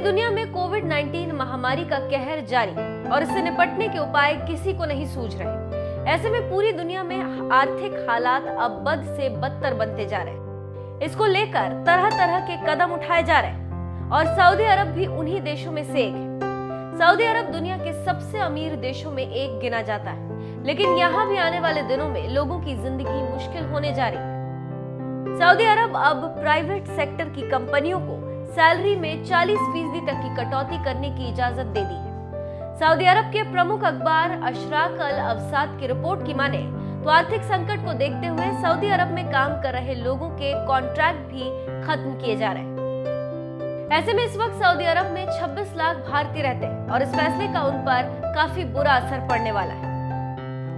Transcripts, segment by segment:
दुनिया में कोविड-19 महामारी का कहर जारी और इससे निपटने के उपाय किसी को नहीं सूझ रहे। ऐसे में पूरी दुनिया में आर्थिक हालात अब बद से बदतर बनते जा रहे हैं। इसको लेकर तरह तरह के कदम उठाए जा रहे हैं और सऊदी अरब भी उन्हीं देशों में से एक है। सऊदी अरब दुनिया के सबसे अमीर देशों में एक गिना जाता है, लेकिन यहाँ भी आने वाले दिनों में लोगों की जिंदगी मुश्किल होने जा रही है। सऊदी अरब अब प्राइवेट सेक्टर की कंपनियों को सैलरी में 40% तक की कटौती करने की इजाजत दे दी है। सऊदी अरब के प्रमुख अखबार अशराक अल अवसात की रिपोर्ट की माने तो आर्थिक संकट को देखते हुए सऊदी अरब में काम कर रहे लोगों के कॉन्ट्रैक्ट भी खत्म किए जा रहे हैं। ऐसे में इस वक्त सऊदी अरब में 26 लाख भारतीय रहते हैं और इस फैसले का उन पर काफी बुरा असर पड़ने वाला है।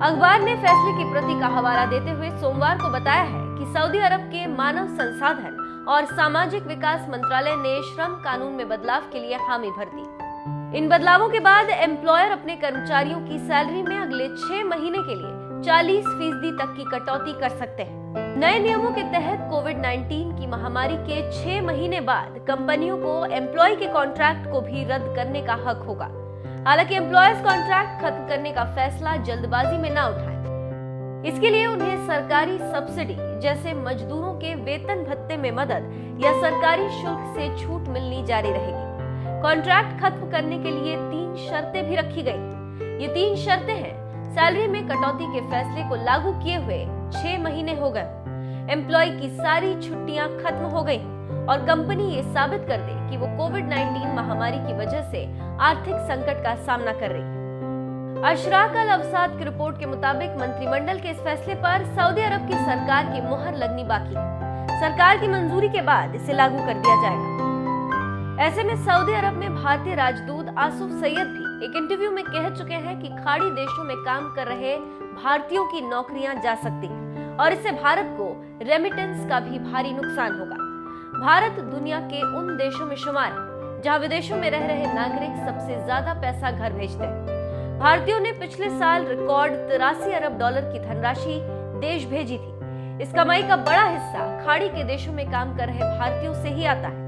अखबार ने फैसले की प्रति का हवाला देते हुए सोमवार को बताया है कि सऊदी अरब के मानव संसाधन और सामाजिक विकास मंत्रालय ने श्रम कानून में बदलाव के लिए हामी भर दी। इन बदलावों के बाद एम्प्लॉयर अपने कर्मचारियों की सैलरी में अगले 6 महीने के लिए 40% तक की कटौती कर सकते हैं। नए नियमों के तहत कोविड-19 की महामारी के 6 महीने बाद कंपनियों को एम्प्लॉय के कॉन्ट्रैक्ट को भी रद्द करने का हक होगा। हालांकि एम्प्लॉयर्स कॉन्ट्रैक्ट खत्म करने का फैसला जल्दबाजी में न उठाएं। इसके लिए उन्हें सरकारी सब्सिडी जैसे मजदूरों के वेतन भत्ते में मदद या सरकारी शुल्क से छूट मिलनी जारी रहेगी। कॉन्ट्रैक्ट खत्म करने के लिए 3 शर्तें भी रखी गई। ये 3 शर्तें हैं: सैलरी में कटौती के फैसले को लागू किए हुए 6 महीने हो गए, एम्प्लॉय की सारी छुट्टियां खत्म हो गई और कंपनी ये साबित कर दे कि वो कोविड-19 महामारी की वजह से आर्थिक संकट का सामना कर रही है। अशराक अल अवसात की रिपोर्ट के मुताबिक मंत्रिमंडल के इस फैसले पर सऊदी अरब की सरकार की मुहर लगनी बाकी है। सरकार की मंजूरी के बाद इसे लागू कर दिया जाएगा। ऐसे में सऊदी अरब में भारतीय राजदूत आसुफ सैयद भी एक इंटरव्यू में कह चुके हैं कि खाड़ी देशों में काम कर रहे भारतीयों की नौकरियां जा सकती हैं और इससे भारत को रेमिटेंस का भी भारी नुकसान होगा। भारत दुनिया के उन देशों में शुमार है जहां विदेशों में रह रहे नागरिक सबसे ज्यादा पैसा घर भेजते हैं। भारतीयों ने पिछले साल रिकॉर्ड 83 अरब डॉलर की धनराशि देश भेजी थी। इस कमाई का बड़ा हिस्सा खाड़ी के देशों में काम कर रहे भारतीयों से ही आता है।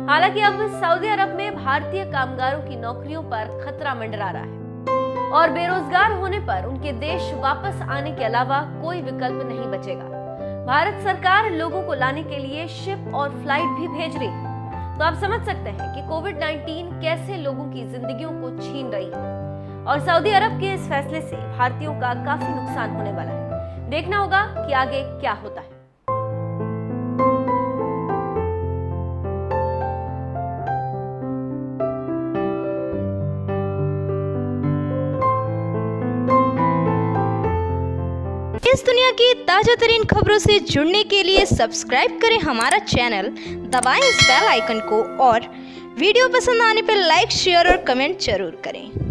हालांकि अब सऊदी अरब में भारतीय कामगारों की नौकरियों पर खतरा मंडरा रहा है और बेरोजगार होने पर उनके देश वापस आने के अलावा कोई विकल्प नहीं बचेगा। भारत सरकार लोगों को लाने के लिए शिप और फ्लाइट भी भेज रही है। तो आप समझ सकते हैं कि कोविड-19 कैसे लोगों की जिंदगियों को छीन रही है और सऊदी अरब के इस फैसले से भारतीयों का काफी नुकसान होने वाला है। देखना होगा कि आगे क्या होता है। इस दुनिया की ताजा तरीन खबरों से जुड़ने के लिए सब्सक्राइब करें हमारा चैनल, दबाएं इस बेल आइकन को और वीडियो पसंद आने पर लाइक, शेयर और कमेंट जरूर करें।